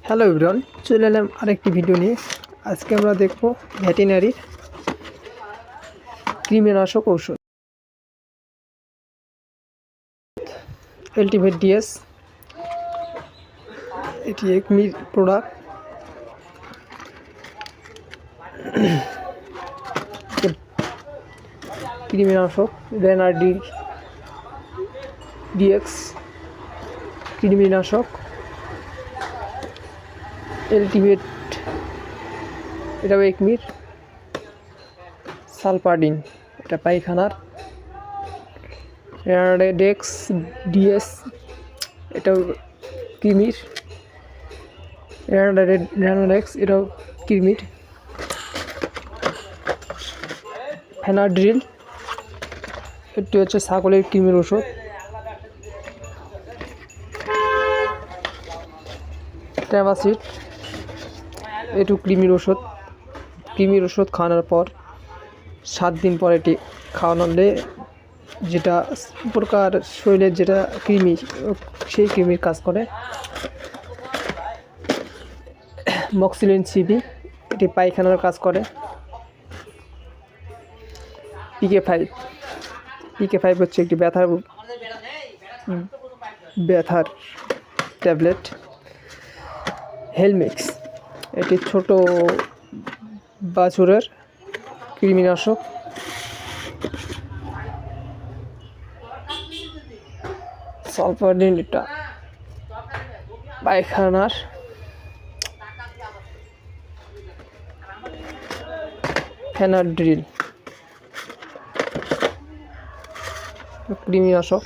Hello everyone, চলে এলাম আরেকটি ভিডিও নিয়ে। আজকে আমরা দেখব ভেটেরিনারির কৃমিনাশক ঔষধ আল্টিমেট ডিএস। এটি একমি প্রোডাক্ট। কৃমিনাশক রেনার ডিএক্স কৃমিনাশক আল্টিমেট, এটাও একমির। সালপারডিন, এটা পায়খানার। রেনাডেক্স ডিএস, এটাও কৃমির। রেনাডেক্স, এটাও কৃমির। ফেনাড্রিল, এটি হচ্ছে ছাগলের কৃমির ওষুধ। ট্যাবাসিড, এটু কৃমির ওষুধ। কৃমির ওষুধ খাওয়ানোর পর 7 দিন পর এটি খাওয়ানোলে যেটা প্রকার শরীরের যেটা কৃমি, সেই কৃমির কাজ করে। মক্সিলিন সিবি, এটি পায়খানার কাজ করে। পিকে 5 হচ্ছে একটি ব্যথার ট্যাবলেট। হেলমিক্স, এটি ছোট বাছুরের কৃমিনাশক। সালপারডিন, এটা পায়খানার। ফেনাড্রিল, কৃমিনাশক।